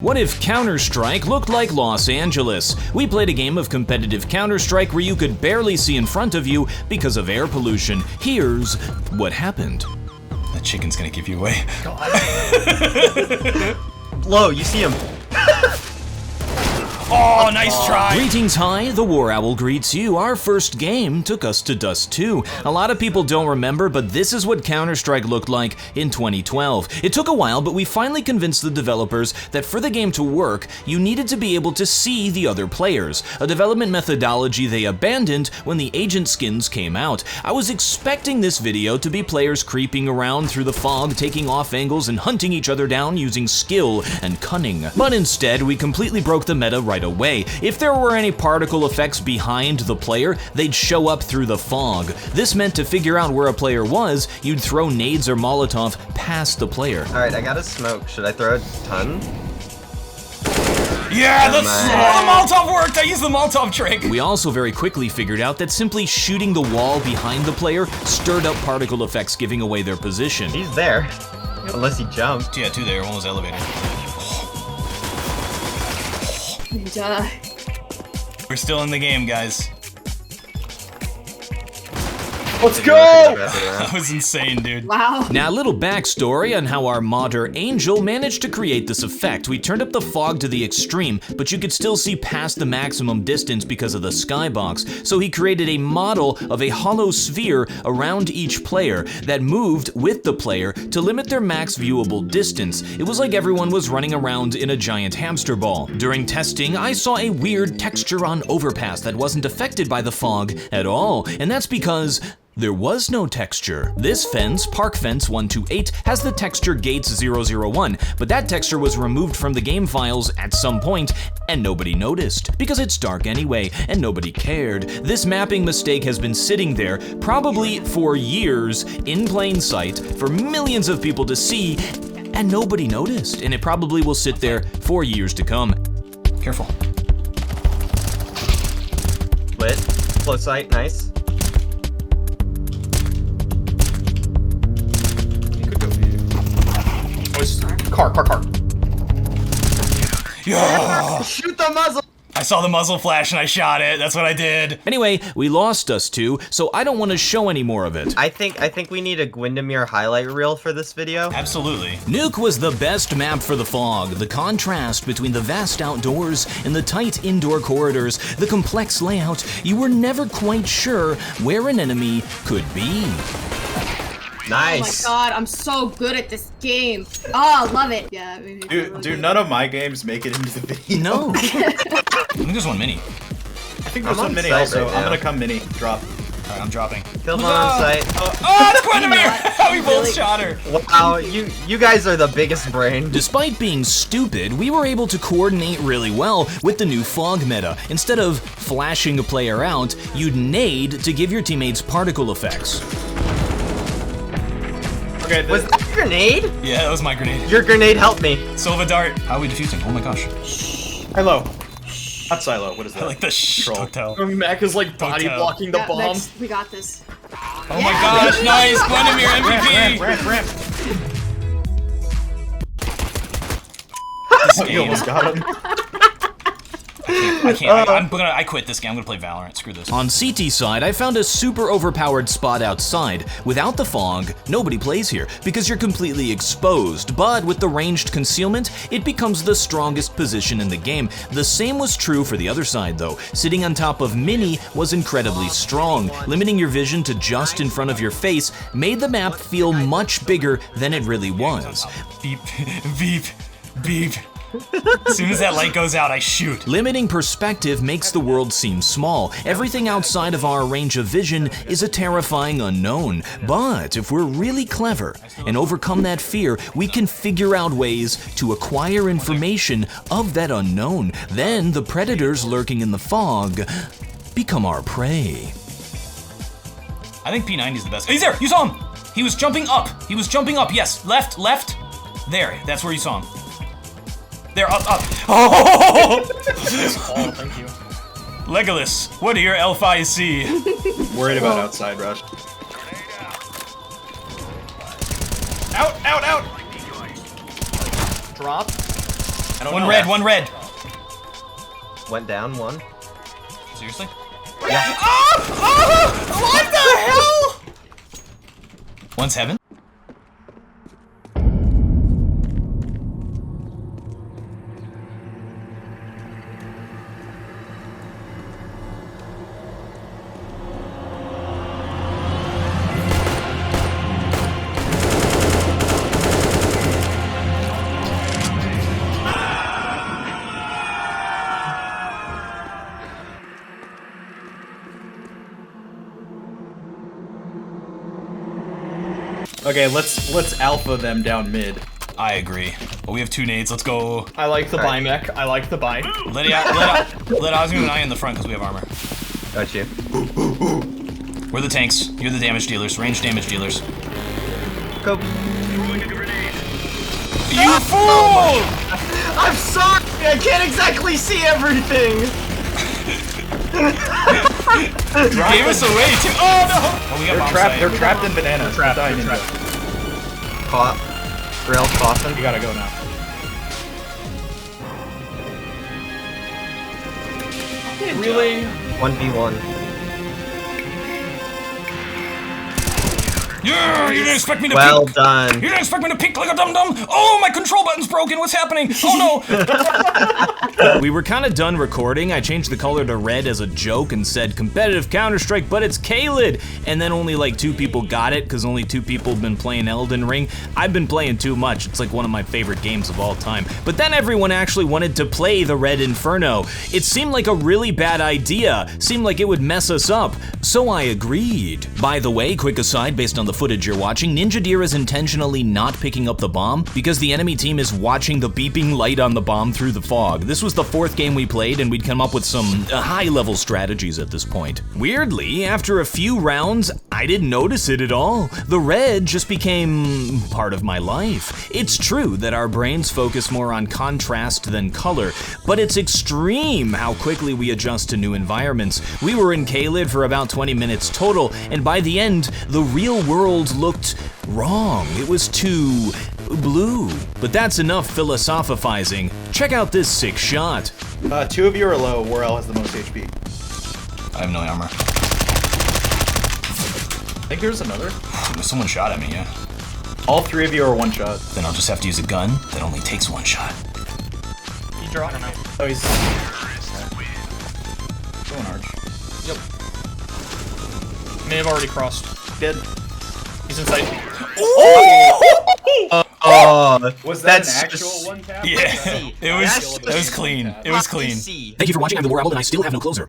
What if Counter-Strike looked like Los Angeles? We played a game of competitive Counter-Strike where you could barely see in front of you because of air pollution. Here's what happened. That chicken's gonna give you away. Low, you see him. Oh, nice try! Greetings, hi, TheWarOwl greets you. Our first game took us to Dust 2. A lot of people don't remember, but this is what Counter-Strike looked like in 2012. It took a while, but we finally convinced the developers that for the game to work, you needed to be able to see the other players, a development methodology they abandoned when the agent skins came out. I was expecting this video to be players creeping around through the fog, taking off angles and hunting each other down using skill and cunning. But instead, we completely broke the meta right away. If there were any particle effects behind the player, they'd show up through the fog. This meant to figure out where a player was, you'd throw nades or Molotov past the player. Alright, I got a smoke. Should I throw a ton? Yeah, the Molotov worked! I used the Molotov trick! We also very quickly figured out that simply shooting the wall behind the player stirred up particle effects, giving away their position. He's there. Unless he jumped. Yeah, two there, one was elevated. We're still in the game, guys. Let's go! That was insane, dude. Wow. Now, a little backstory on how our modder Angel managed to create this effect. We turned up the fog to the extreme, but you could still see past the maximum distance because of the skybox. So he created a model of a hollow sphere around each player that moved with the player to limit their max viewable distance. It was like everyone was running around in a giant hamster ball. During testing, I saw a weird texture on overpass that wasn't affected by the fog at all, and that's because there was no texture. This fence, Park Fence 128, has the texture Gates 001, but that texture was removed from the game files at some point, and nobody noticed, because it's dark anyway, and nobody cared. This mapping mistake has been sitting there, probably for years, in plain sight, for millions of people to see, and nobody noticed, and it probably will sit there for years to come. Careful. Lit. Close sight, nice. Car. Yeah! Shoot the muzzle! I saw the muzzle flash and I shot it. That's what I did. Anyway, we lost Dust 2, so I don't want to show any more of it. I think we need a Gwendamere highlight reel for this video. Absolutely. Nuke was the best map for the fog. The contrast between the vast outdoors and the tight indoor corridors, the complex layout, you were never quite sure where an enemy could be. Nice. Oh my god, I'm so good at this game. Oh, love it. Yeah. Dude, none of my games make it into the video. No. I think there's one mini. I think there's I'm one on mini site also. right I'm now. gonna come mini. Drop. Alright, I'm dropping. Killed one on site. Oh, it's Gwendamere! We both shot her. Wow, you guys are the biggest brain. Despite being stupid, we were able to coordinate really well with the new fog meta. Instead of flashing a player out, you'd nade to give your teammates particle effects. Okay, Was that a grenade? Yeah, that was my grenade. Your grenade helped me. Silva dart. How are we defusing? Oh my gosh. Silo. Not silo. What is that? I like the Troll. hotel. Mac is like body Hotel. blocking the Yeah, bomb. next, we got this. Oh my gosh, nice! Gwendamere MVP! Ramp. This You game. almost got him. I can't. I quit this game. I'm gonna play Valorant. Screw this. On CT side, I found a super overpowered spot outside. Without the fog, nobody plays here because you're completely exposed, but with the ranged concealment, it becomes the strongest position in the game. The same was true for the other side though. Sitting on top of Mini was incredibly strong. Limiting your vision to just in front of your face made the map feel much bigger than it really was. Beep, beep, beep. As soon as that light goes out, I shoot. Limiting perspective makes the world seem small. Everything outside of our range of vision is a terrifying unknown. But if we're really clever and overcome that fear, we can figure out ways to acquire information of that unknown. Then the predators lurking in the fog become our prey. I think P90 is the best. He's there! You saw him! He was jumping up. Yes. Left. There. That's where you saw him. There, up. Oh! Oh, thank you. Legolas, what do your elf eyes see? Worried about outside rush. Out! Drop. I don't One know. red, one red. Went down one. Seriously? Yeah. What the hell? One's heaven. Okay, let's alpha them down mid. I agree. But we have 2 nades. Let's go. I like the buy Alright. mech. I like the buy. Let Osmo and I in the front because we have armor. Got you. We're the tanks. You're the damage dealers. Range damage dealers. Go. You fool! I'm sorry. I can't exactly see everything. Gave us away too. Oh no! Oh, we got bomb site. They're trapped in bananas. They're trapped. Caught. Rail's crossing. You gotta go now. Really? 1v1. Yeah! You didn't expect me to Well peek. done. You didn't expect me to peek like a dum-dum. Oh, my control button's broken. What's happening? Oh no! We were kind of done recording. I changed the color to red as a joke and said competitive Counter-Strike, but it's Kaled. And then only like 2 people got it because only 2 people have been playing Elden Ring. I've been playing too much. It's like one of my favorite games of all time. But then everyone actually wanted to play the Red Inferno. It seemed like a really bad idea. Seemed like it would mess us up. So I agreed. By the way, quick aside based on the footage you're watching, Ninja Deer is intentionally not picking up the bomb because the enemy team is watching the beeping light on the bomb through the fog. This was the 4th game we played and we'd come up with some high-level strategies at this point. Weirdly, after a few rounds, I didn't notice it at all. The red just became part of my life. It's true that our brains focus more on contrast than color, but it's extreme how quickly we adjust to new environments. We were in Kaled for about 20 minutes total, and by the end, the real world looked wrong. It was too blue. But that's enough philosophizing. Check out this sick shot. 2 of you are low. TheWarOwl has the most HP. I have no armor. I think there's another. Someone shot at me, yeah. All 3 of you are 1 shot. Then I'll just have to use a gun that only takes 1 shot. He dropped. Oh, he's going arch. Yep. May have already crossed. Dead. He's in sight. Oh, Was that that's an actual just- 1 tap? Yeah, it was clean. It was clean. It was clean. See. Thank you for watching. I'm TheWarOwl and I still have no closer.